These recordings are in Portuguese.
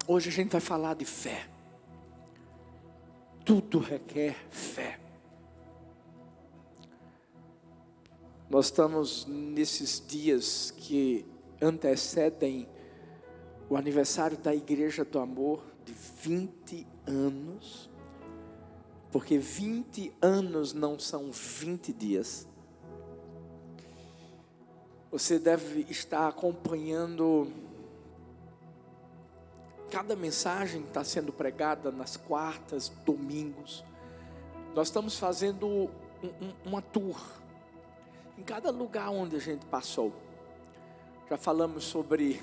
Hoje a gente vai falar de fé. Tudo requer fé. Nós estamos nesses dias que antecedem o aniversário da Igreja do Amor de 20 anos. Porque 20 anos não são 20 dias. Você deve estar acompanhando cada mensagem que está sendo pregada nas quartas, domingos. Nós estamos fazendo uma tour em cada lugar onde a gente passou. Já falamos sobre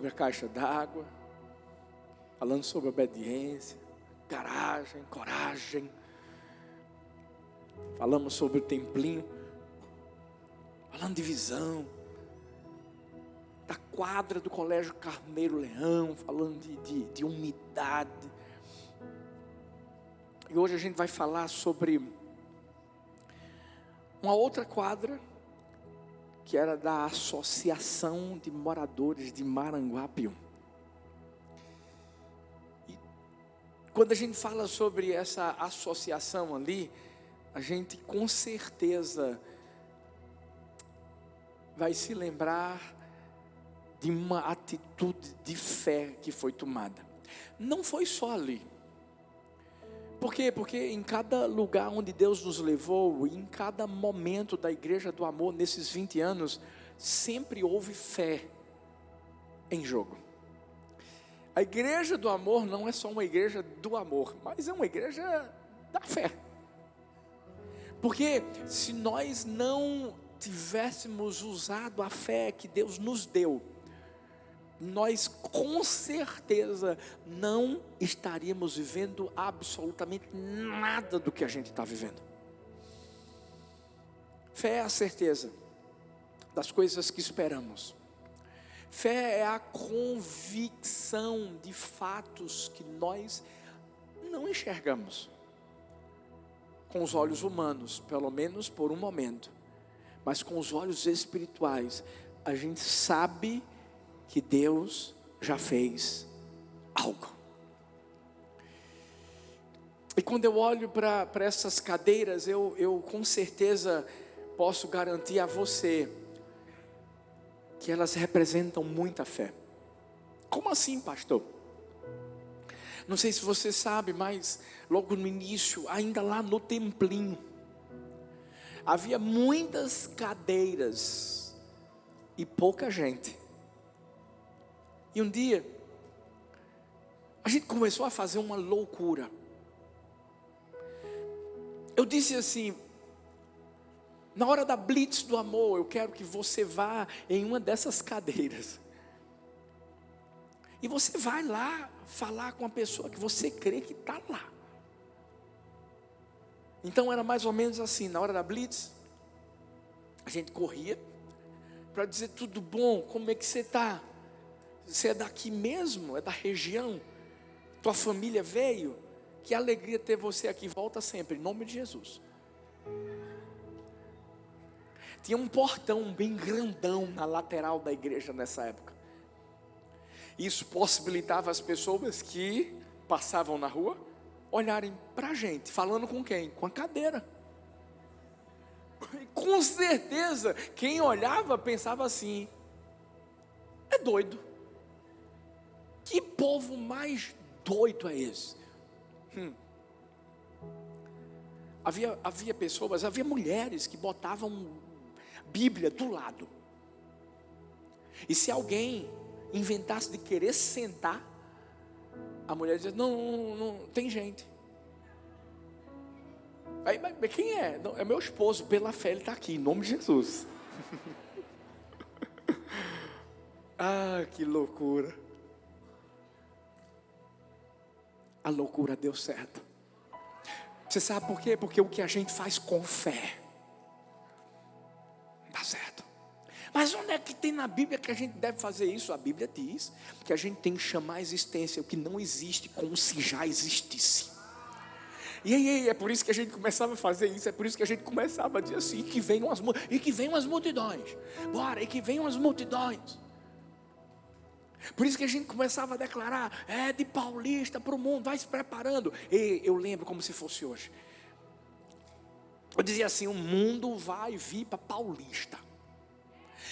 a caixa d'água, falando sobre obediência, coragem. Falamos sobre o templinho, falando de visão, da quadra do Colégio Carneiro Leão, falando de umidade. E hoje a gente vai falar sobre uma outra quadra, que era da Associação de Moradores de Maranguapium. E quando a gente fala sobre essa associação ali, a gente com certeza vai se lembrar de uma atitude de fé que foi tomada. Não foi só ali. Por quê? Porque em cada lugar onde Deus nos levou, em cada momento da Igreja do Amor, nesses 20 anos, sempre houve fé em jogo. A Igreja do Amor não é só uma igreja do amor, mas é uma igreja da fé. Porque se nós não tivéssemos usado a fé que Deus nos deu, nós com certeza não estaríamos vivendo absolutamente nada do que a gente está vivendo. Fé é a certeza das coisas que esperamos. Fé é a convicção de fatos que nós não enxergamos com os olhos humanos, pelo menos por um momento, mas com os olhos espirituais, a gente sabe que Deus já fez algo. E quando eu olho para essas cadeiras, eu com certeza posso garantir a você que elas representam muita fé. Como assim, pastor? Não sei se você sabe, mas logo no início, ainda lá no templinho, havia muitas cadeiras e pouca gente. E um dia, a gente começou a fazer uma loucura. Eu disse assim: na hora da blitz do amor, eu quero que você vá em uma dessas cadeiras. E você vai lá falar com a pessoa que você crê que está lá. Então era mais ou menos assim, na hora da blitz, a gente corria para dizer: tudo bom, como é que você está? Você é daqui mesmo? É da região? Tua família veio? Que alegria ter você aqui. Volta sempre, em nome de Jesus. Tinha um portão bem grandão na lateral da igreja nessa época. Isso possibilitava as pessoas que passavam na rua olharem para a gente. Falando com quem? Com a cadeira. E com certeza, quem olhava pensava assim: é doido. Que povo mais doido é esse? Havia pessoas, havia mulheres que botavam Bíblia do lado. E se alguém inventasse de querer sentar, a mulher dizia: não tem gente. Aí, mas quem é? Não, é meu esposo, pela fé ele está aqui, em nome de Jesus. Ah, que loucura. A loucura deu certo. Você sabe por quê? Porque o que a gente faz com fé dá certo. Mas onde é que tem na Bíblia que a gente deve fazer isso? A Bíblia diz que a gente tem que chamar a existência o que não existe como se já existisse. E aí, é por isso que a gente começava a fazer isso. É por isso que a gente começava a dizer assim: e que venham as multidões. Bora, e que venham as multidões. Por isso que a gente começava a declarar, de Paulista para o mundo, vai se preparando. E eu lembro como se fosse hoje. Eu dizia assim, o mundo vai vir para Paulista.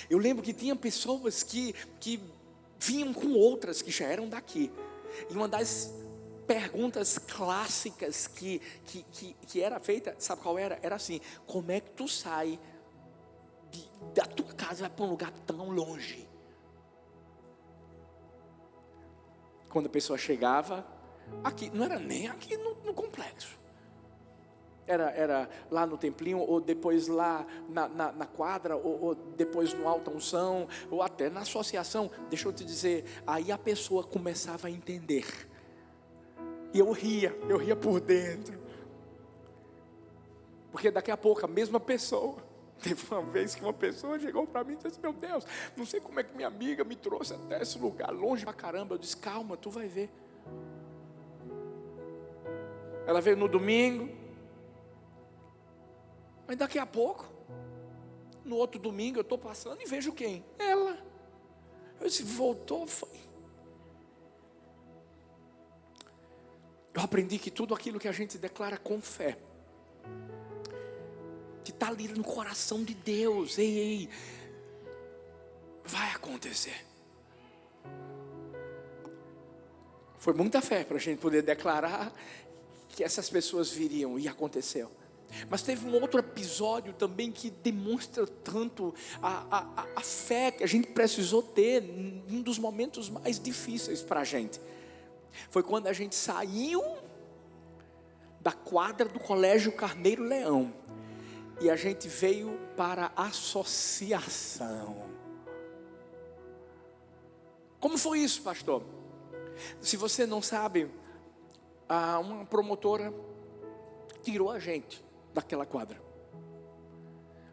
Eu lembro que tinha pessoas que vinham com outras que já eram daqui. E uma das perguntas clássicas que era feita, sabe qual era? Era assim, como é que tu sai da tua casa e vai para um lugar tão longe? Quando a pessoa chegava, aqui, não era nem aqui no complexo. Era lá no templinho, ou depois lá na quadra, ou depois no Alta Unção, ou até na associação. Deixa eu te dizer, aí a pessoa começava a entender. E eu ria por dentro. Porque daqui a pouco a mesma pessoa, teve uma vez que uma pessoa chegou para mim e disse, meu Deus, não sei como é que minha amiga me trouxe até esse lugar, longe pra caramba. Eu disse, calma, tu vai ver. Ela veio no domingo, mas daqui a pouco, no outro domingo, eu estou passando e vejo quem? Ela. Eu disse, voltou, foi. Eu aprendi que tudo aquilo que a gente declara com fé, que está ali no coração de Deus, ei, vai acontecer. Foi muita fé para a gente poder declarar que essas pessoas viriam, e aconteceu. Mas teve um outro episódio também que demonstra tanto a fé que a gente precisou ter em um dos momentos mais difíceis para a gente. Foi quando a gente saiu da quadra do Colégio Carneiro Leão e a gente veio para a associação. Como foi isso, pastor? Se você não sabe, uma promotora tirou a gente daquela quadra.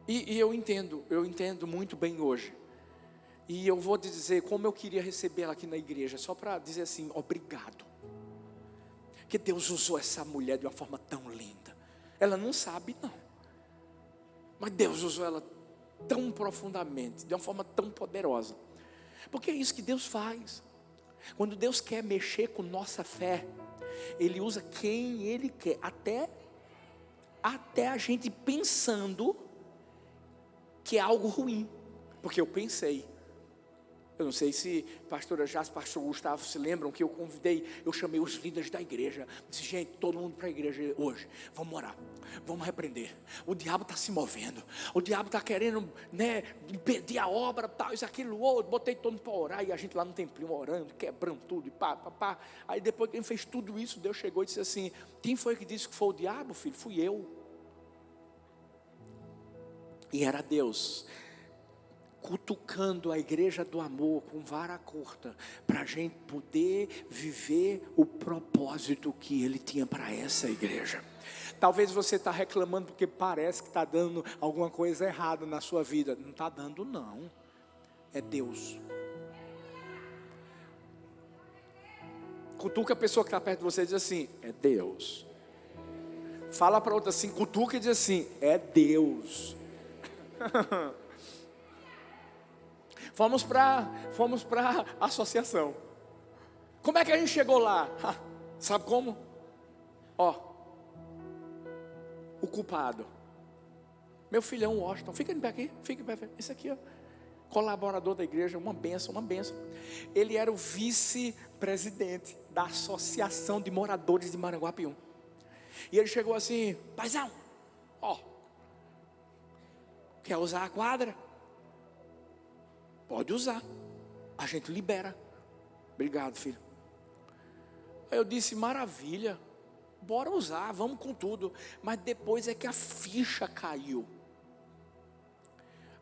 E eu entendo muito bem hoje. E eu vou te dizer como eu queria receber ela aqui na igreja, só para dizer assim, obrigado. Que Deus usou essa mulher de uma forma tão linda. Ela não sabe não, mas Deus usou ela tão profundamente, de uma forma tão poderosa. Porque é isso que Deus faz. Quando Deus quer mexer com nossa fé, Ele usa quem Ele quer, até a gente pensando que é algo ruim. Porque eu pensei, eu não sei se pastora Jás, pastor Gustavo se lembram que eu chamei os líderes da igreja, disse, gente, todo mundo para a igreja hoje, vamos orar, vamos repreender, o diabo está se movendo, o diabo está querendo, impedir a obra, tal, isso, aquilo, outro, botei todo mundo para orar, e a gente lá no templinho orando, quebrando tudo, e pá, aí depois que ele fez tudo isso, Deus chegou e disse assim, quem foi que disse que foi o diabo, filho? Fui eu. E era Deus cutucando a igreja do amor com vara curta, para a gente poder viver o propósito que Ele tinha para essa igreja. Talvez você está reclamando porque parece que está dando alguma coisa errada na sua vida. Não está dando não, é Deus. Cutuca a pessoa que está perto de você e diz assim, é Deus. Fala para outra assim, cutuca e diz assim, é Deus. Fomos para a associação. Como é que a gente chegou lá? Sabe como? O culpado, meu filhão Washington, fica de pé aqui, fica de pé, esse aqui, colaborador da igreja, uma bênção. Ele era o vice-presidente da Associação de Moradores de Maranguapium. E ele chegou assim, paizão, quer usar a quadra? Pode usar, a gente libera. Obrigado, filho. Aí eu disse, maravilha, bora usar, vamos com tudo. Mas depois é que a ficha caiu.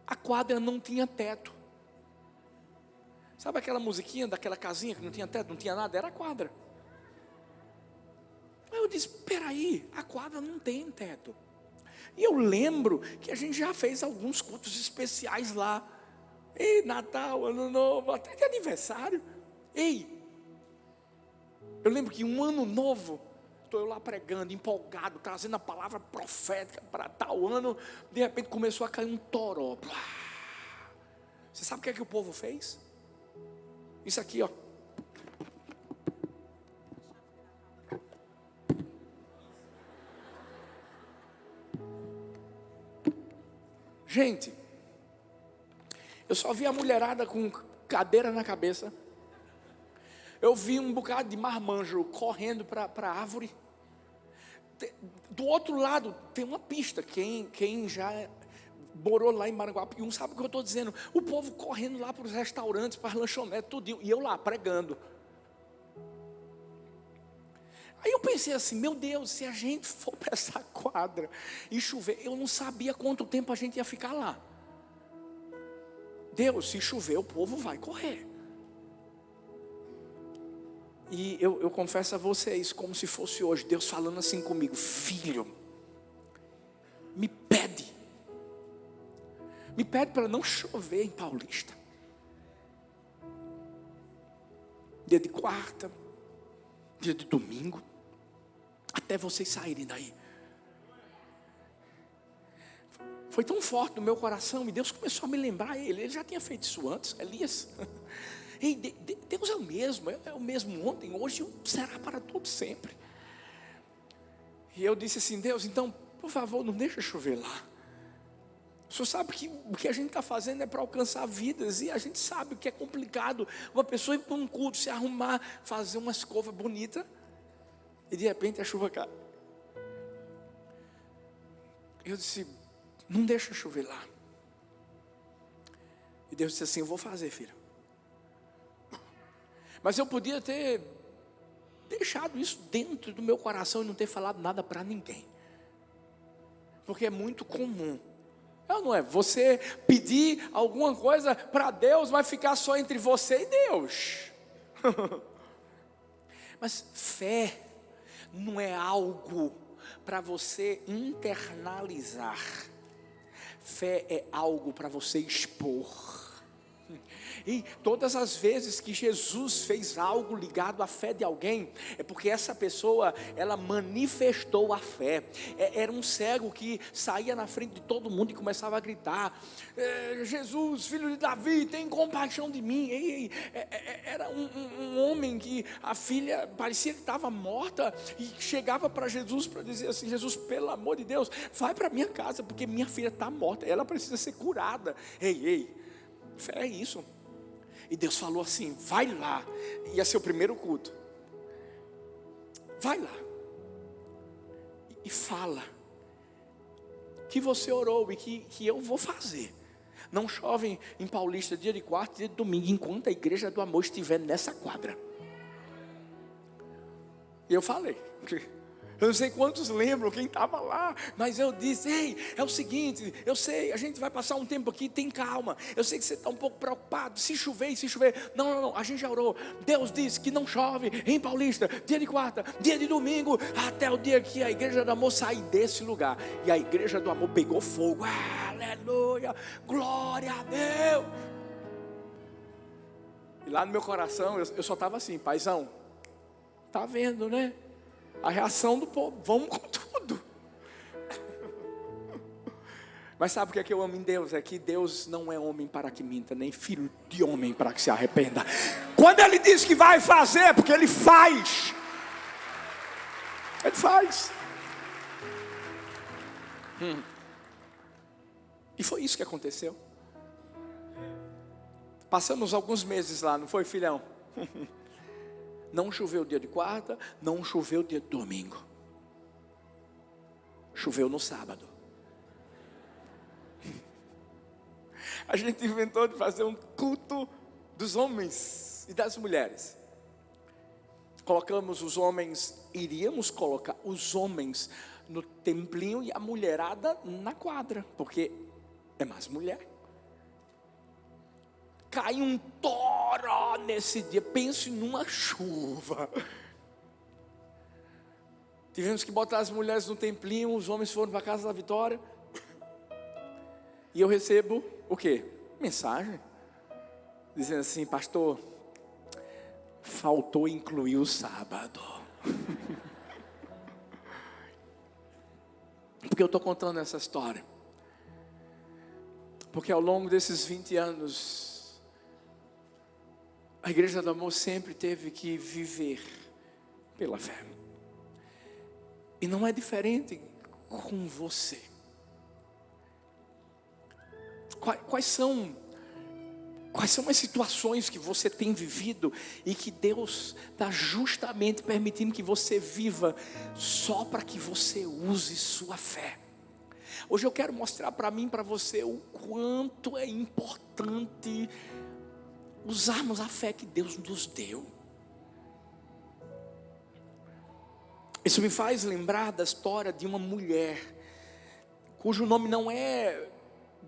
A quadra não tinha teto. Sabe aquela musiquinha daquela casinha que não tinha teto, não tinha nada? Era a quadra. Aí eu disse, peraí, a quadra não tem teto. E eu lembro que a gente já fez alguns cultos especiais lá. Ei, Natal, Ano Novo, até de aniversário. Eu lembro que um ano novo, estou eu lá pregando, empolgado, trazendo a palavra profética para tal ano. De repente começou a cair um toró. Você sabe o que é que o povo fez? Isso aqui, ó. Gente, eu só vi a mulherada com cadeira na cabeça. Eu vi um bocado de marmanjo correndo para a árvore. Do outro lado tem uma pista. Quem já morou lá em Maranguapium sabe o que eu estou dizendo. O povo correndo lá para os restaurantes, para as lanchonetes, tudinho. E eu lá pregando. Aí eu pensei assim, meu Deus, se a gente for para essa quadra e chover, eu não sabia quanto tempo a gente ia ficar lá. Deus, se chover, o povo vai correr. E eu confesso a vocês, como se fosse hoje, Deus falando assim comigo: filho, me pede para não chover em Paulista. Dia de quarta, dia de domingo, até vocês saírem daí. Foi tão forte no meu coração, e Deus começou a me lembrar ele já tinha feito isso antes, Elias. Ei, Deus é o mesmo ontem, hoje e será para todo sempre. E eu disse assim: Deus, então, por favor, não deixa chover lá. O Senhor sabe que o que a gente está fazendo é para alcançar vidas, e a gente sabe o que é complicado, uma pessoa ir para um culto, se arrumar, fazer uma escova bonita, e de repente a chuva cai. Eu disse: não deixa chover lá. E Deus disse assim: eu vou fazer, filho. Mas eu podia ter deixado isso dentro do meu coração e não ter falado nada para ninguém. Porque é muito comum. Não é? Você pedir alguma coisa para Deus, vai ficar só entre você e Deus. Mas fé não é algo para você internalizar. Fé é algo para você expor. E todas as vezes que Jesus fez algo ligado à fé de alguém, é porque essa pessoa, ela manifestou a fé. Era um cego que saía na frente de todo mundo e começava a gritar: Jesus, filho de Davi, tem compaixão de mim. Era um homem que a filha parecia que estava morta, e chegava para Jesus para dizer assim: Jesus, pelo amor de Deus, vai para minha casa, porque minha filha está morta, ela precisa ser curada. Fé é isso. E Deus falou assim: vai lá. Ia ser o primeiro culto. Vai lá e fala que você orou e que eu vou fazer. Não chove em Paulista dia de quarta, dia de domingo, enquanto a igreja do amor estiver nessa quadra. E eu falei. Eu não sei quantos lembram quem estava lá, mas eu disse: ei, é o seguinte, eu sei, a gente vai passar um tempo aqui, tem calma. Eu sei que você está um pouco preocupado, se chover. Não, a gente já orou. Deus disse que não chove em Paulista, dia de quarta, dia de domingo, até o dia que a igreja do amor sair desse lugar. E a igreja do amor pegou fogo. Aleluia, glória a Deus. E lá no meu coração, eu só estava assim: paizão, tá vendo, né? A reação do povo, vamos com tudo. Mas sabe o que é que eu amo em Deus? É que Deus não é homem para que minta, nem filho de homem para que se arrependa. Quando Ele diz que vai fazer, é porque Ele faz. Ele faz. E foi isso que aconteceu. Passamos alguns meses lá, não foi, filhão? Não choveu dia de quarta, não choveu dia de domingo. Choveu no sábado. A gente inventou de fazer um culto dos homens e das mulheres. Iríamos colocar os homens no templinho e a mulherada na quadra, porque é mais mulher. Cai um toró nesse dia, pense numa chuva. Tivemos que botar as mulheres no templinho, os homens foram para a casa da Vitória. E eu recebo o quê? Mensagem, dizendo assim: pastor, faltou incluir o sábado. Por que eu estou contando essa história? Porque ao longo desses 20 anos, A Igreja do Amor sempre teve que viver pela fé. E não é diferente com você. Quais são as situações que você tem vivido e que Deus está justamente permitindo que você viva só para que você use sua fé? Hoje eu quero mostrar para mim e para você o quanto é importante usarmos a fé que Deus nos deu. Isso me faz lembrar da história de uma mulher, cujo nome não é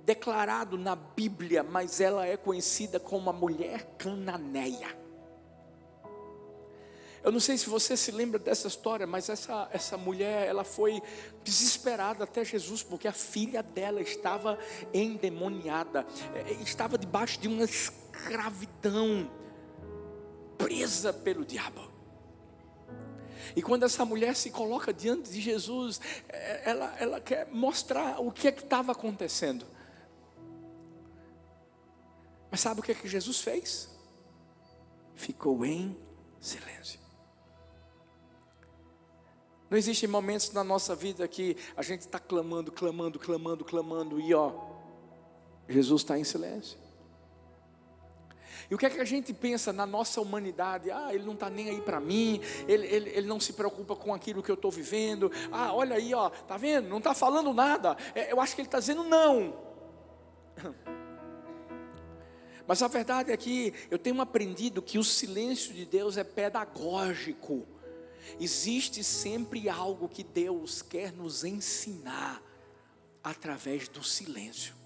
declarado na Bíblia, mas ela é conhecida como a mulher cananeia. Eu não sei se você se lembra dessa história, mas essa mulher, ela foi desesperada até Jesus, porque a filha dela estava endemoniada, estava debaixo de uma escravidão, presa pelo diabo. E quando essa mulher se coloca diante de Jesus, ela quer mostrar o que é que estava acontecendo. Mas sabe o que é que Jesus fez? Ficou em silêncio. Não existem momentos na nossa vida que a gente está clamando, e Jesus está em silêncio. E o que é que a gente pensa na nossa humanidade? Ele não está nem aí para mim, ele não se preocupa com aquilo que eu estou vivendo. Olha aí, está vendo? Não está falando nada. Eu acho que ele está dizendo não. Mas a verdade é que eu tenho aprendido que o silêncio de Deus é pedagógico. Existe sempre algo que Deus quer nos ensinar através do silêncio.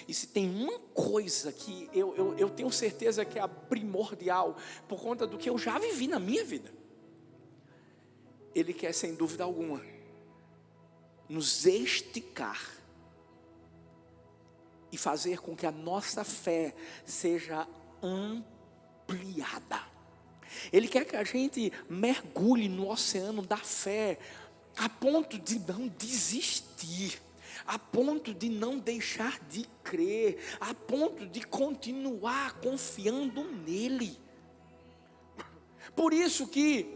E se tem uma coisa que eu tenho certeza que é a primordial, por conta do que eu já vivi na minha vida, Ele quer, sem dúvida alguma, nos esticar e fazer com que a nossa fé seja ampliada. Ele quer que a gente mergulhe no oceano da fé, a ponto de não desistir, a ponto de não deixar de crer, a ponto de continuar confiando nele. Por isso que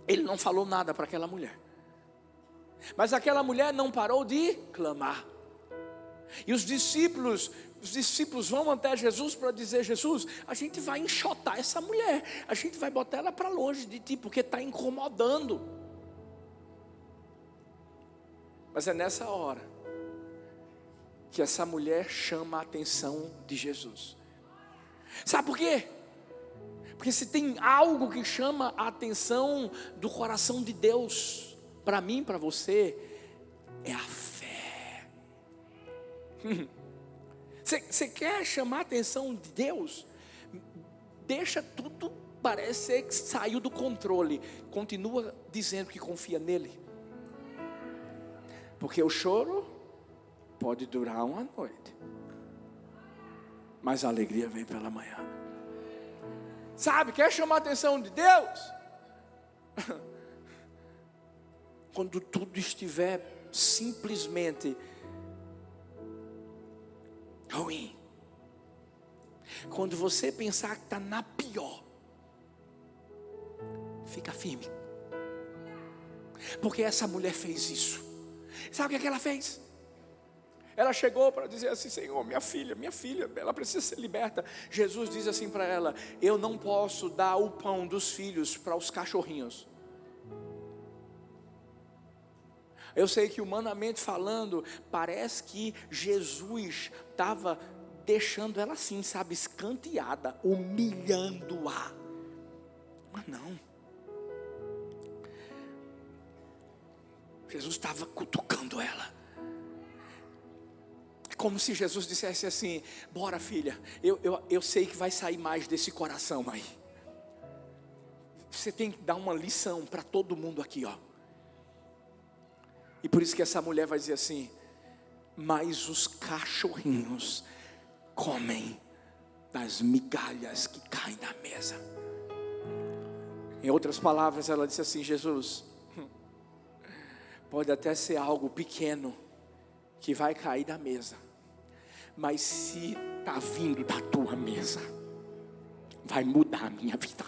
ele não falou nada para aquela mulher, mas aquela mulher não parou de clamar. E os discípulos vão até Jesus para dizer: Jesus, a gente vai enxotar essa mulher, a gente vai botar ela para longe de ti, porque está incomodando. Mas é nessa hora que essa mulher chama a atenção de Jesus. Sabe por quê? Porque se tem algo que chama a atenção do coração de Deus para mim e para você, é a fé. Você quer chamar a atenção de Deus? Deixa tudo parecer que saiu do controle. Continua dizendo que confia nele. Porque o choro pode durar uma noite, mas a alegria vem pela manhã. Sabe, quer chamar a atenção de Deus? Quando tudo estiver simplesmente ruim, quando você pensar que está na pior, fica firme, porque essa mulher fez isso. Sabe o que ela fez? Ela chegou para dizer assim: Senhor, minha filha, ela precisa ser liberta. Jesus diz assim para ela: eu não posso dar o pão dos filhos para os cachorrinhos. Eu sei que humanamente falando, parece que Jesus estava deixando ela assim, sabe, escanteada, humilhando-a. Mas não. Jesus estava cutucando ela. É como se Jesus dissesse assim: bora, filha, eu sei que vai sair mais desse coração aí. Você tem que dar uma lição para todo mundo aqui, ó. E por isso que essa mulher vai dizer assim: mas os cachorrinhos comem das migalhas que caem da mesa. Em outras palavras, ela disse assim: Jesus, pode até ser algo pequeno que vai cair da mesa, mas se está vindo da tua mesa, vai mudar a minha vida,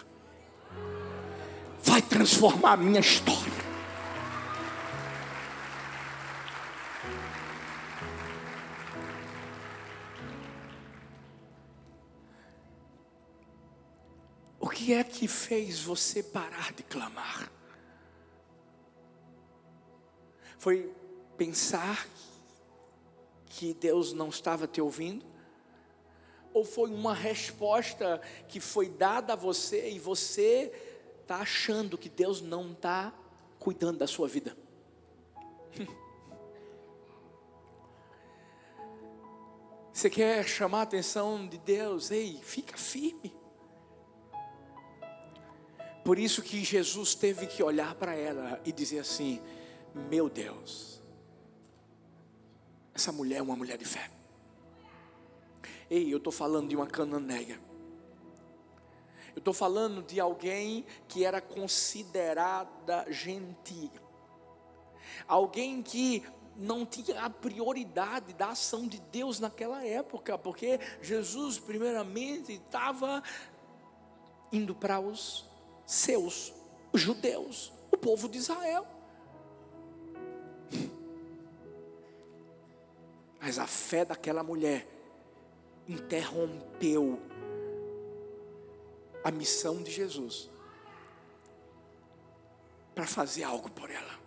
vai transformar a minha história. O que é que fez você parar de clamar? Foi pensar que Deus não estava te ouvindo? Ou foi uma resposta que foi dada a você e você está achando que Deus não está cuidando da sua vida? Você quer chamar a atenção de Deus? Ei, fica firme. Por isso que Jesus teve que olhar para ela e dizer assim: meu Deus, essa mulher é uma mulher de fé. Ei, eu estou falando de uma cananeia. Eu estou falando de alguém que era considerada gentil. Alguém que não tinha a prioridade da ação de Deus naquela época. Porque Jesus primeiramente estava indo para os seus, os judeus, o povo de Israel. Mas a fé daquela mulher interrompeu a missão de Jesus para fazer algo por ela.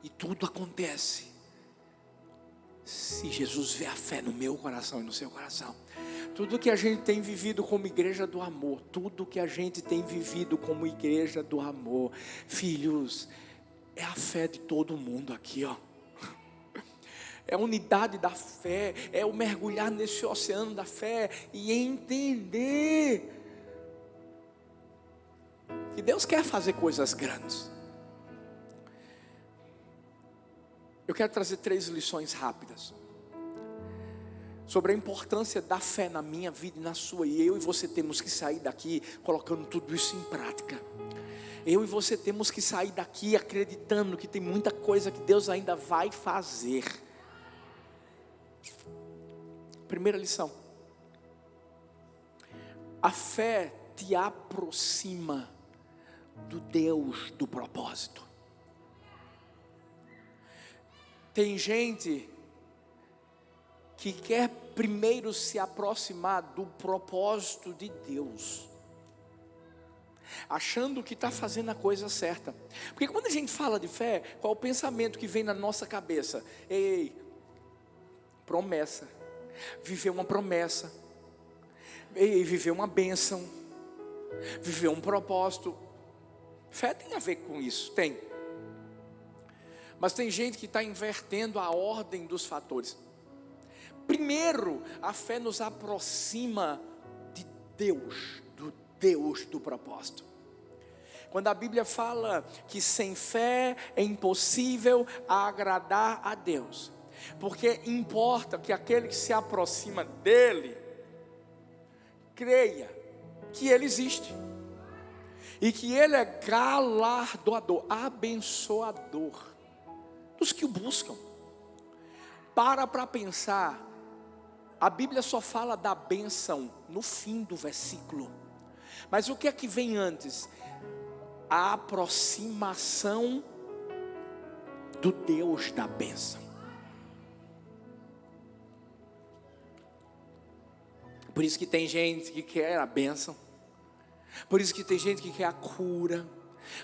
E tudo acontece se Jesus vê a fé no meu coração e no seu coração. Tudo que a gente tem vivido como igreja do amor, tudo que a gente tem vivido como igreja do amor, filhos, é a fé de todo mundo aqui, ó. É a unidade da fé, é o mergulhar nesse oceano da fé e entender que Deus quer fazer coisas grandes. Eu quero trazer 3 lições rápidas sobre a importância da fé na minha vida e na sua. E eu e você temos que sair daqui colocando tudo isso em prática. Eu e você temos que sair daqui acreditando que tem muita coisa que Deus ainda vai fazer. Primeira lição: a fé te aproxima do Deus do propósito. Tem gente que quer primeiro se aproximar do propósito de Deus, achando que está fazendo a coisa certa. Porque quando a gente fala de fé, qual é o pensamento que vem na nossa cabeça? Ei, promessa, viver uma promessa, ei, viver uma bênção, viver um propósito. Fé tem a ver com isso, tem. Mas tem gente que está invertendo a ordem dos fatores. Primeiro, a fé nos aproxima de Deus, do Deus do propósito. Quando a Bíblia fala que sem fé é impossível agradar a Deus, porque importa que aquele que se aproxima dele creia que ele existe e que ele é galardoador, abençoador dos que o buscam. Para pensar, a Bíblia só fala da bênção no fim do versículo, mas o que é que vem antes? A aproximação do Deus da bênção. Por isso que tem gente que quer a bênção, por isso que tem gente que quer a cura,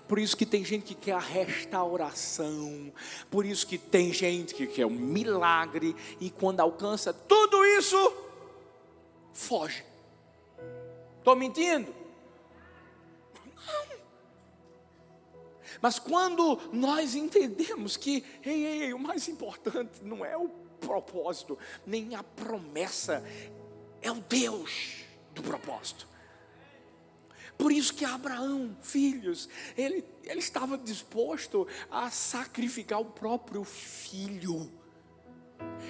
por isso que tem gente que quer a restauração, por isso que tem gente que quer um milagre, e quando alcança tudo isso, foge. Estou mentindo? Não. Mas quando nós entendemos que o mais importante não é o propósito, nem a promessa, é o Deus do propósito. Por isso que Abraão, filhos, ele estava disposto a sacrificar o próprio filho.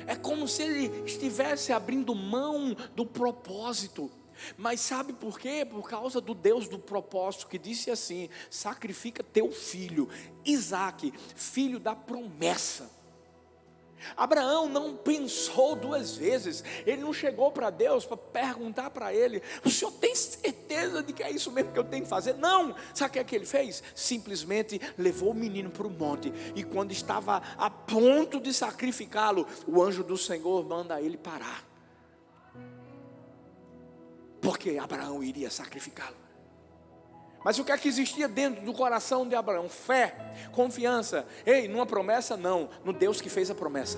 É como se ele estivesse abrindo mão do propósito. Mas sabe por quê? Por causa do Deus do propósito, que disse assim: sacrifica teu filho, Isaque, filho da promessa. Abraão não pensou duas vezes. Ele não chegou para Deus para perguntar para ele: o senhor tem certeza de que é isso mesmo que eu tenho que fazer? Não. Sabe o que é que ele fez? Simplesmente levou o menino para o monte. E quando estava a ponto de sacrificá-lo, o anjo do Senhor manda ele parar, porque Abraão iria sacrificá-lo. Mas o que é que existia dentro do coração de Abraão? Fé, confiança. Ei, numa promessa não, no Deus que fez a promessa.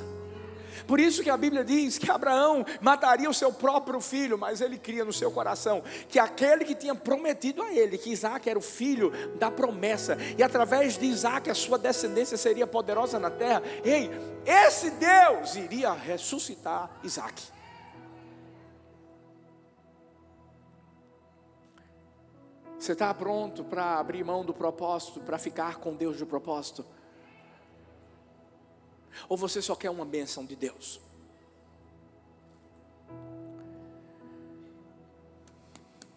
Por isso que a Bíblia diz que Abraão mataria o seu próprio filho, mas ele cria no seu coração que aquele que tinha prometido a ele, que Isaac era o filho da promessa, e através de Isaac a sua descendência seria poderosa na terra. Ei, esse Deus iria ressuscitar Isaac. Você está pronto para abrir mão do propósito, para ficar com Deus de propósito? Ou você só quer uma bênção de Deus?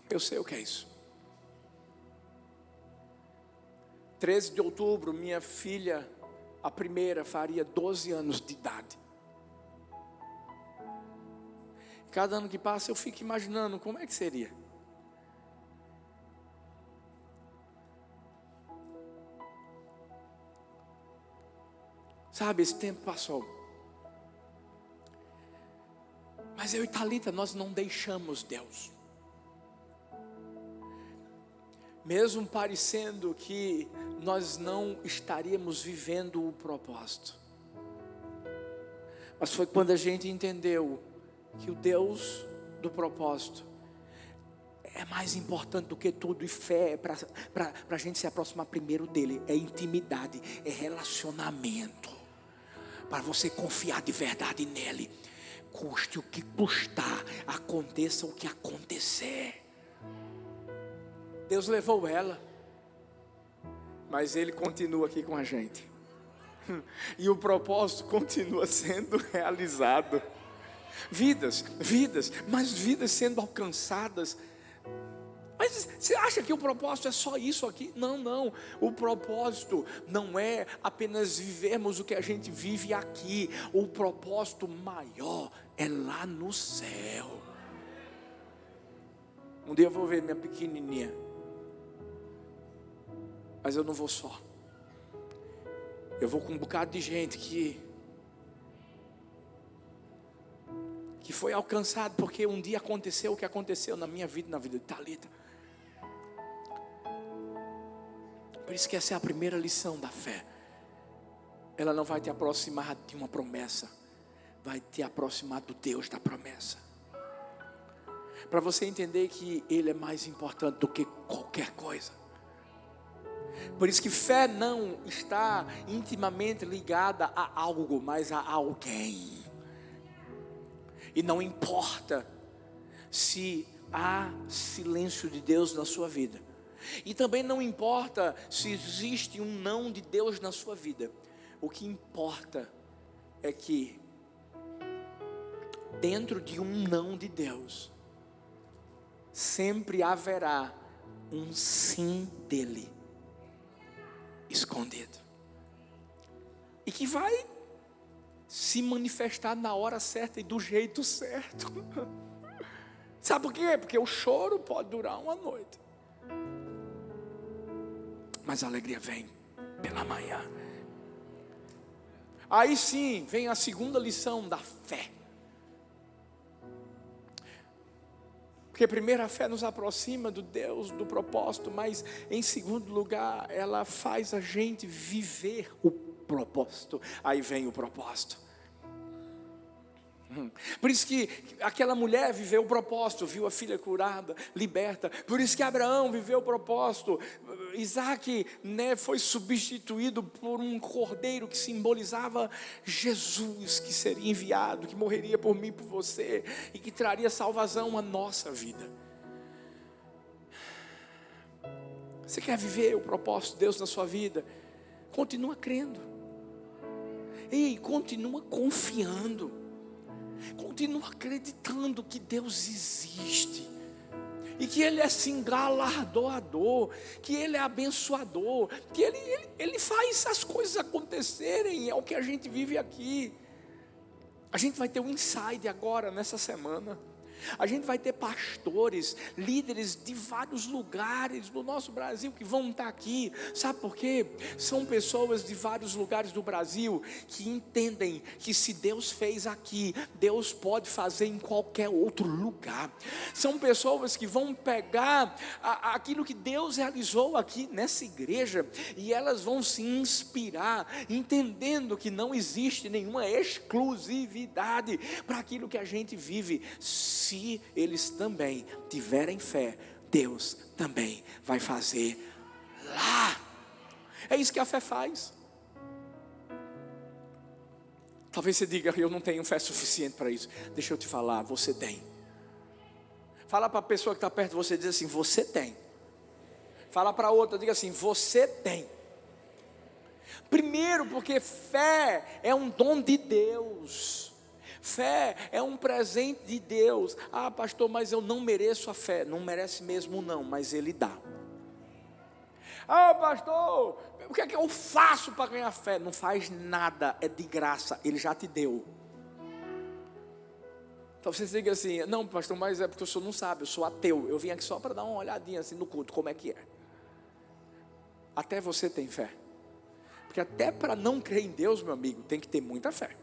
Eu sei o que é isso. 13 de outubro, minha filha, a primeira, faria 12 anos de idade. Cada ano que passa eu fico imaginando como é que seria. Sabe, esse tempo passou. Mas eu e Thalita, nós não deixamos Deus. Mesmo parecendo que nós não estaríamos vivendo o propósito. Mas foi quando a gente entendeu que o Deus do propósito é mais importante do que tudo. E fé, para a gente se aproximar primeiro dele, é intimidade, é relacionamento. Para você confiar de verdade nele, custe o que custar, aconteça o que acontecer. Deus levou ela, mas ele continua aqui com a gente, e o propósito continua sendo realizado. Vidas, mas vidas sendo alcançadas. Mas você acha que o propósito é só isso aqui? Não. O propósito não é apenas vivermos o que a gente vive aqui. O propósito maior é lá no céu. Um dia eu vou ver minha pequenininha, mas eu não vou só. Eu vou com um bocado de gente que foi alcançado porque um dia aconteceu o que aconteceu na minha vida, na vida de Thalita. Por isso que essa é a primeira lição da fé. Ela não vai te aproximar de uma promessa, vai te aproximar do Deus da promessa. Para você entender que Ele é mais importante do que qualquer coisa. Por isso que fé não está intimamente ligada a algo, mas a alguém. E não importa se há silêncio de Deus na sua vida. E também não importa se existe um não de Deus na sua vida. O que importa é que dentro de um não de Deus sempre haverá um sim dele escondido, e que vai se manifestar na hora certa e do jeito certo. Sabe por quê? Porque o choro pode durar uma noite, mas a alegria vem pela manhã. Aí sim vem a segunda lição da fé. Porque primeiro a fé nos aproxima do Deus, do propósito, mas em segundo lugar ela faz a gente viver o propósito. Aí vem o propósito. Por isso que aquela mulher viveu o propósito, viu a filha curada, liberta. Por isso que Abraão viveu o propósito. Isaac, foi substituído por um cordeiro que simbolizava Jesus, que seria enviado, que morreria por mim e por você, e que traria salvação à nossa vida. Você quer viver o propósito de Deus na sua vida? Continua crendo. Ei, continua confiando. Continua acreditando que Deus existe, e que Ele é sim galardoador, que Ele é abençoador, que Ele faz as coisas acontecerem. É o que a gente vive aqui. A gente vai ter um inside agora, nessa semana. A gente vai ter pastores, líderes de vários lugares do nosso Brasil que vão estar aqui. Sabe por quê? São pessoas de vários lugares do Brasil que entendem que se Deus fez aqui, Deus pode fazer em qualquer outro lugar. São pessoas que vão pegar aquilo que Deus realizou aqui nessa igreja e elas vão se inspirar, entendendo que não existe nenhuma exclusividade para aquilo que a gente vive. Se eles também tiverem fé, Deus também vai fazer lá. É isso que a fé faz. Talvez você diga: eu não tenho fé suficiente para isso. Deixa eu te falar, você tem. Fala para a pessoa que está perto de você, diz assim: você tem. Fala para a outra, diga assim: você tem. Primeiro, porque fé é um dom de Deus. Fé é um presente de Deus. Ah, pastor, mas eu não mereço a fé. Não merece mesmo não, mas Ele dá. Ah, pastor, o que é que eu faço para ganhar fé? Não faz nada, é de graça, Ele já te deu. Então você diga assim: não, pastor, mas é porque o senhor não sabe, eu sou ateu. Eu vim aqui só para dar uma olhadinha assim no culto, como é que é. Até você tem fé. Porque até para não crer em Deus, meu amigo, tem que ter muita fé.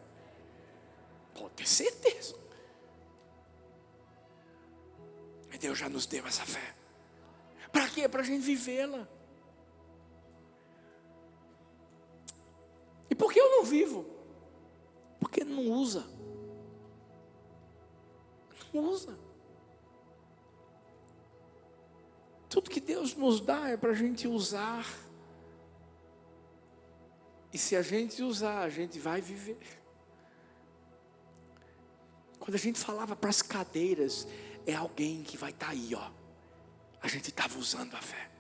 Pode ter certeza. E Deus já nos deu essa fé. Para quê? Para a gente vivê-la. E por que eu não vivo? Porque não usa. Não usa. Tudo que Deus nos dá é para a gente usar. E se a gente usar, a gente vai viver. Quando a gente falava para as cadeiras, é alguém que vai estar aí, ó. A gente estava usando a fé.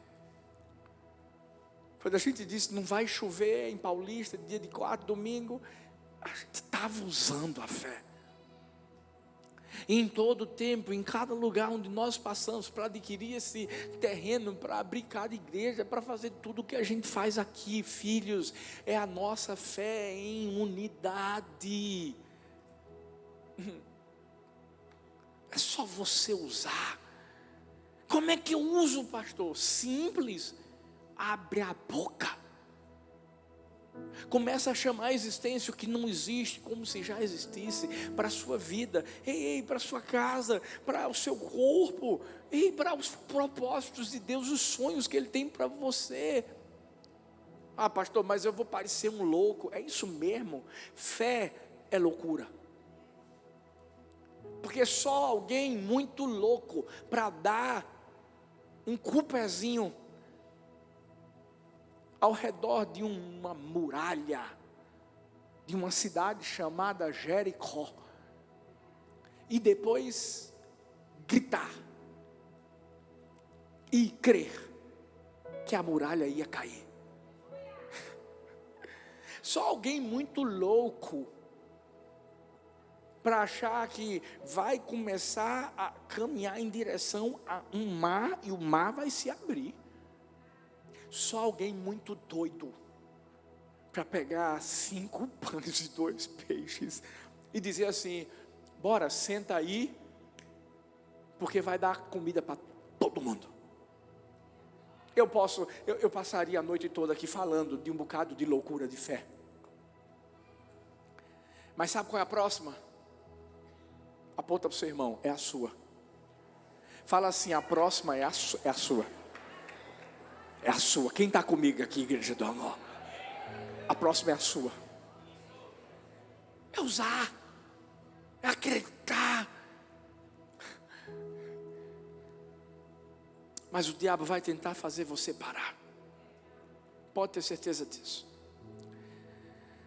Quando a gente disse: não vai chover em Paulista, dia de 4, domingo, a gente estava usando a fé. E em todo tempo, em cada lugar onde nós passamos, para adquirir esse terreno, para abrir cada igreja, para fazer tudo o que a gente faz aqui, filhos, é a nossa fé em unidade. É só você usar. Como é que eu uso, pastor? Simples. Abre a boca. Começa a chamar a existência o que não existe, como se já existisse, para a sua vida, para a sua casa, para o seu corpo, para os propósitos de Deus, os sonhos que Ele tem para você. Ah, pastor, mas eu vou parecer um louco. É isso mesmo. Fé é loucura. Porque só alguém muito louco para dar um cupezinho ao redor de uma muralha, de uma cidade chamada Jericó, e depois gritar e crer que a muralha ia cair. Só alguém muito louco para achar que vai começar a caminhar em direção a um mar e o mar vai se abrir. Só alguém muito doido para pegar 5 pães e 2 peixes e dizer assim: bora, senta aí, porque vai dar comida para todo mundo. Eu passaria a noite toda aqui falando de um bocado de loucura de fé. Mas sabe qual é a próxima? Aponta para o seu irmão: é a sua. Fala assim: a próxima é a sua. É a sua. Quem está comigo aqui, igreja do amor? A próxima é a sua. É usar. É acreditar. Mas o diabo vai tentar fazer você parar. Pode ter certeza disso.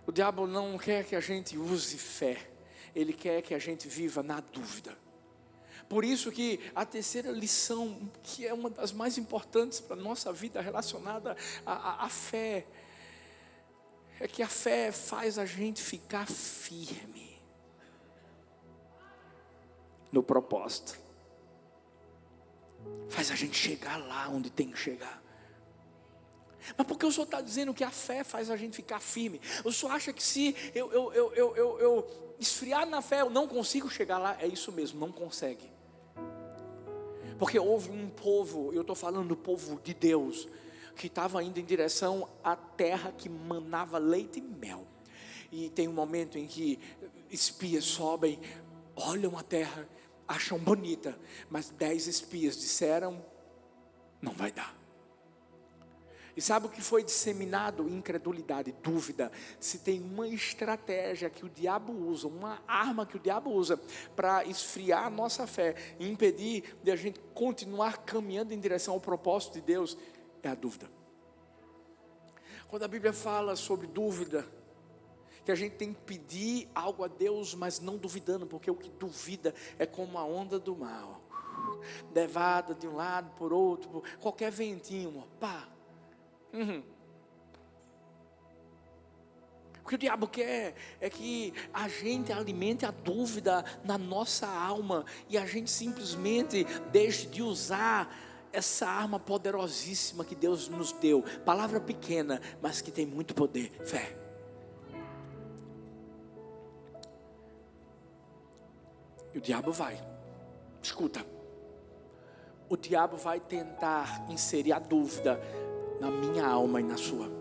O diabo não quer que a gente use fé. Ele quer que a gente viva na dúvida. Por isso que a terceira lição, que é uma das mais importantes para a nossa vida relacionada à fé, é que a fé faz a gente ficar firme no propósito. Faz a gente chegar lá onde tem que chegar. Mas por que o Senhor está dizendo que a fé faz a gente ficar firme? O Senhor acha que se eu esfriar na fé, eu não consigo chegar lá? É isso mesmo, não consegue. Porque houve um povo, eu estou falando do povo de Deus, que estava indo em direção à terra que manava leite e mel. E tem um momento em que espias sobem, olham a terra, acham bonita, mas 10 espias disseram, não vai dar. E sabe o que foi disseminado? Incredulidade, dúvida. Se tem uma estratégia que o diabo usa, uma arma que o diabo usa para esfriar a nossa fé e impedir de a gente continuar caminhando em direção ao propósito de Deus, é a dúvida. Quando a Bíblia fala sobre dúvida, que a gente tem que pedir algo a Deus, mas não duvidando, porque o que duvida é como a onda do mar, levada de um lado por outro, por qualquer ventinho, pá. O que o diabo quer é que a gente alimente a dúvida na nossa alma e a gente simplesmente deixe de usar essa arma poderosíssima que Deus nos deu. Palavra pequena, mas que tem muito poder, fé. E o diabo vai, escuta, o diabo vai tentar inserir a dúvida na minha alma e na sua.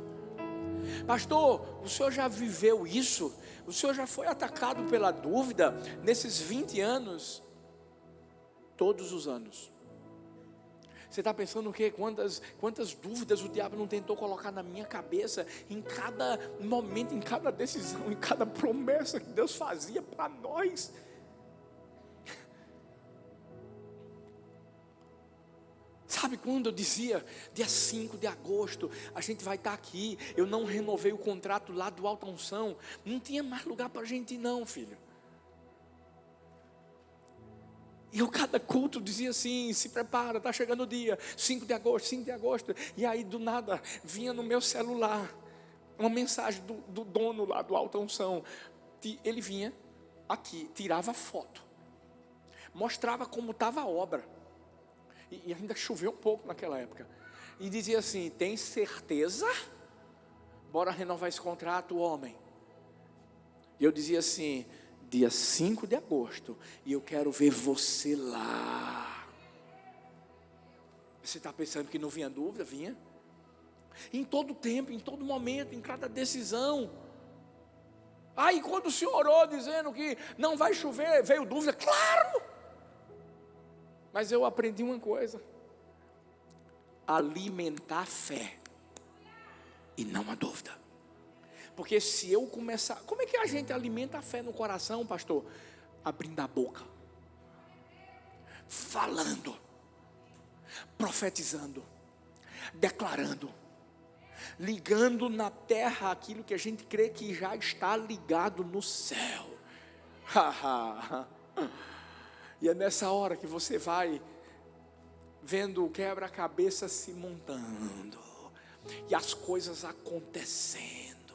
Pastor, o senhor já viveu isso? O senhor já foi atacado pela dúvida nesses 20 anos? Todos os anos. Você está pensando o quê? Quantas dúvidas o diabo não tentou colocar na minha cabeça, em cada momento, em cada decisão, em cada promessa que Deus fazia para nós. Sabe quando eu dizia, dia 5 de agosto, a gente vai estar aqui, eu não renovei o contrato lá do Alta Unção, não tinha mais lugar para a gente ir não, filho. E eu cada culto dizia assim, se prepara, está chegando o dia, 5 de agosto, e aí do nada, vinha no meu celular, uma mensagem do dono lá do Alta Unção, ele vinha aqui, tirava foto, mostrava como estava a obra, e ainda choveu um pouco naquela época, e dizia assim, tem certeza? Bora renovar esse contrato, homem. E eu dizia assim, dia 5 de agosto, e eu quero ver você lá. Você está pensando que não vinha dúvida? Vinha. Em todo tempo, em todo momento, em cada decisão. Aí quando o senhor orou dizendo que não vai chover, veio dúvida? Claro! Mas eu aprendi uma coisa: alimentar a fé e não a dúvida. Porque se eu começar, como é que a gente alimenta a fé no coração, pastor? Abrindo a boca, falando, profetizando, declarando, ligando na terra aquilo que a gente crê que já está ligado no céu. E é nessa hora que você vai vendo o quebra-cabeça se montando e as coisas acontecendo.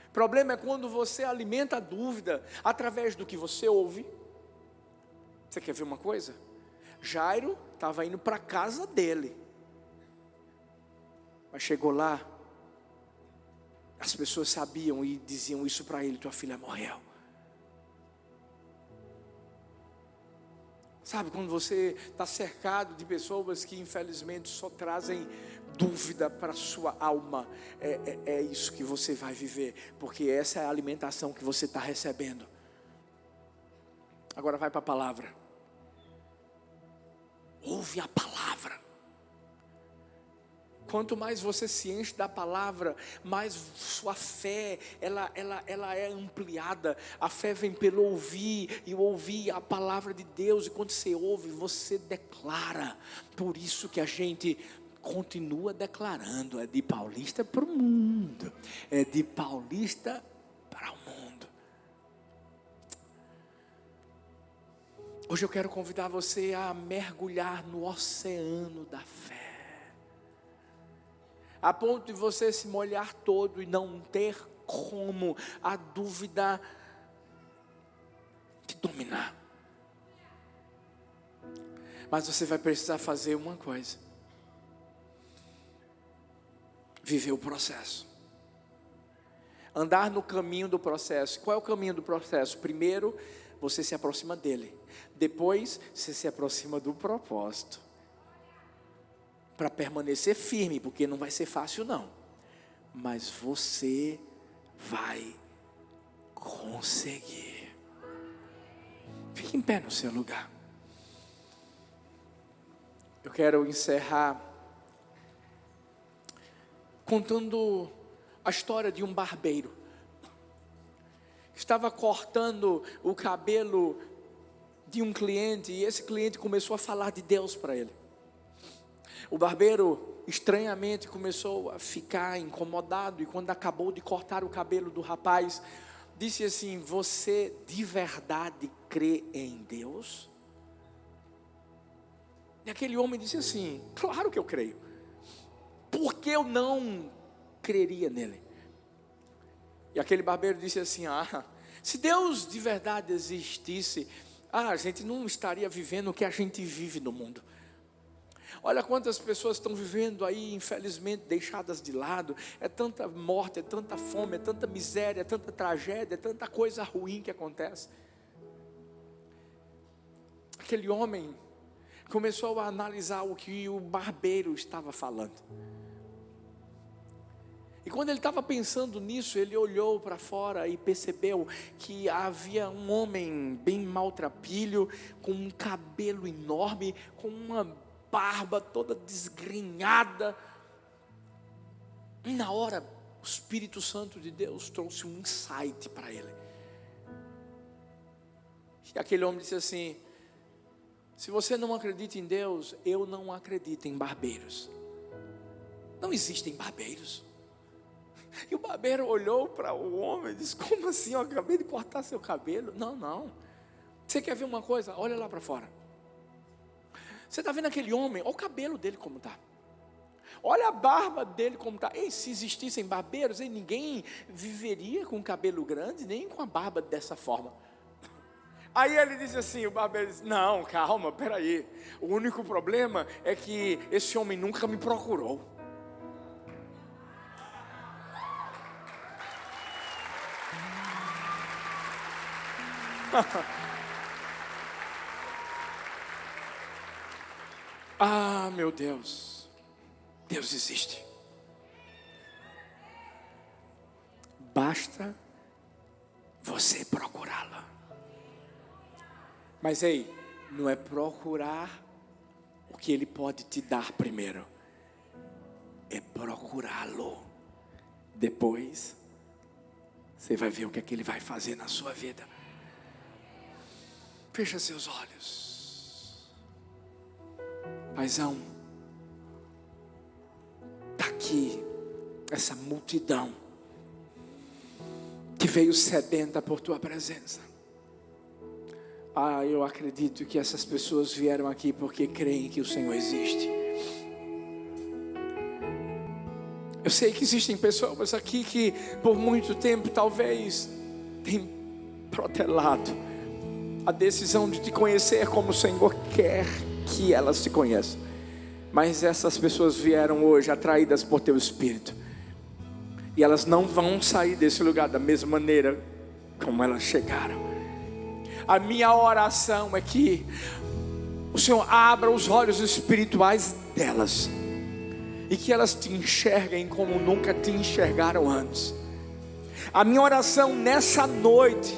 O problema é quando você alimenta a dúvida através do que você ouve. Você quer ver uma coisa? Jairo estava indo para a casa dele, mas chegou lá, as pessoas sabiam e diziam isso para ele: tua filha morreu. Sabe, quando você está cercado de pessoas que infelizmente só trazem dúvida para a sua alma, é isso que você vai viver, porque essa é a alimentação que você está recebendo. Agora vai para a palavra. Ouve a palavra. Quanto mais você se enche da palavra, mais sua fé, ela é ampliada. A fé vem pelo ouvir, e ouvir a palavra de Deus, e quando você ouve, você declara. Por isso que a gente continua declarando, é de Paulista para o mundo, é de Paulista para o mundo. Hoje eu quero convidar você a mergulhar no oceano da fé, a ponto de você se molhar todo e não ter como a dúvida te dominar. Mas você vai precisar fazer uma coisa: viver o processo. Andar no caminho do processo. Qual é o caminho do processo? Primeiro, você se aproxima dele. Depois, você se aproxima do propósito. Para permanecer firme, porque não vai ser fácil não. Mas você vai conseguir. Fique em pé no seu lugar. Eu quero encerrar contando a história de um barbeiro que estava cortando o cabelo de um cliente, e esse cliente começou a falar de Deus para ele. O barbeiro estranhamente começou a ficar incomodado, e quando acabou de cortar o cabelo do rapaz, disse assim: você de verdade crê em Deus? E aquele homem disse assim: claro que eu creio. Por que eu não creria nele? E aquele barbeiro disse assim: se Deus de verdade existisse, a gente não estaria vivendo o que a gente vive no mundo. Olha quantas pessoas estão vivendo aí, infelizmente, deixadas de lado. É tanta morte, é tanta fome, é tanta miséria, é tanta tragédia, é tanta coisa ruim que acontece. Aquele homem começou a analisar o que o barbeiro estava falando. E quando ele estava pensando nisso, ele olhou para fora e percebeu que havia um homem bem maltrapilho, com um cabelo enorme, com uma barba toda desgrenhada. E na hora, o Espírito Santo de Deus trouxe um insight para ele. E aquele homem disse assim: se você não acredita em Deus, eu não acredito em barbeiros. Não existem barbeiros. E o barbeiro olhou para o homem e disse: como assim? Eu acabei de cortar seu cabelo. Não. Você quer ver uma coisa? Olha lá para fora. Você está vendo aquele homem? Olha o cabelo dele como está. Olha a barba dele como está. Ei, se existissem barbeiros, ninguém viveria com cabelo grande, nem com a barba dessa forma. Aí ele disse assim, o barbeiro disse: não, calma, peraí. O único problema é que esse homem nunca me procurou. Meu Deus, Deus existe. Basta você procurá-lo. Mas ei, não é procurar o que Ele pode te dar primeiro, é procurá-lo. Depois você vai ver o que é que Ele vai fazer na sua vida. Fecha seus olhos. Paizão, está aqui essa multidão que veio sedenta por tua presença. Eu acredito que essas pessoas vieram aqui porque creem que o Senhor existe. Eu sei que existem pessoas aqui que por muito tempo talvez têm protelado a decisão de te conhecer como o Senhor quer que elas te conheçam. Mas essas pessoas vieram hoje atraídas por teu Espírito, e elas não vão sair desse lugar da mesma maneira como elas chegaram. A minha oração é que o Senhor abra os olhos espirituais delas, e que elas te enxerguem como nunca te enxergaram antes. A minha oração nessa noite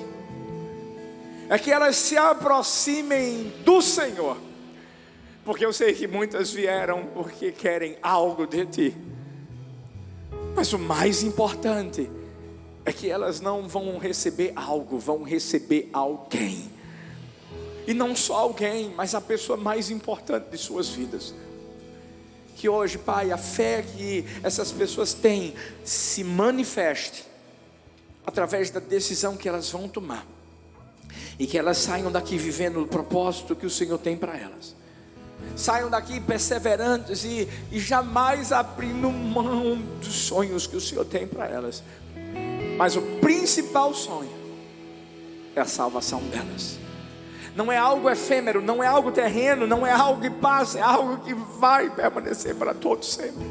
é que elas se aproximem do Senhor, porque eu sei que muitas vieram porque querem algo de ti, mas o mais importante é que elas não vão receber algo, vão receber alguém. E não só alguém, mas a pessoa mais importante de suas vidas. Que hoje, Pai, a fé que essas pessoas têm se manifeste através da decisão que elas vão tomar, e que elas saiam daqui vivendo o propósito que o Senhor tem para elas. Saiam daqui perseverantes e jamais abrindo mão dos sonhos que o Senhor tem para elas. Mas o principal sonho é a salvação delas. Não é algo efêmero, não é algo terreno, não é algo que passa, é algo que vai permanecer para todos sempre.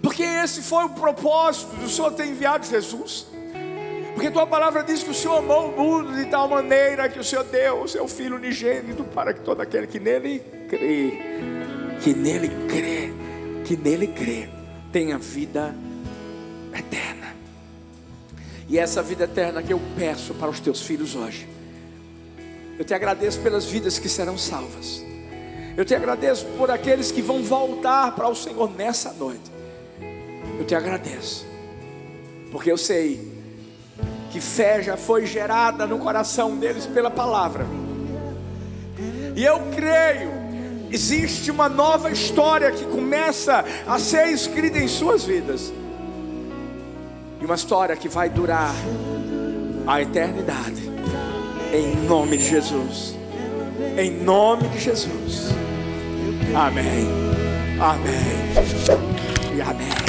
Porque Porque esse foi o propósito do Senhor ter enviado Jesus. Porque tua palavra diz que o Senhor amou o mundo de tal maneira que o Senhor deu o seu Filho unigênito para que todo aquele que nele crê, tenha vida eterna. E essa vida eterna que eu peço para os teus filhos hoje. Eu te agradeço pelas vidas que serão salvas. Eu te agradeço por aqueles que vão voltar para o Senhor nessa noite. Eu te agradeço, porque eu sei que fé já foi gerada no coração deles pela palavra. E eu creio, existe uma nova história que começa a ser escrita em suas vidas. E uma história que vai durar a eternidade. Em nome de Jesus. Em nome de Jesus. Amém. Amém. E amém.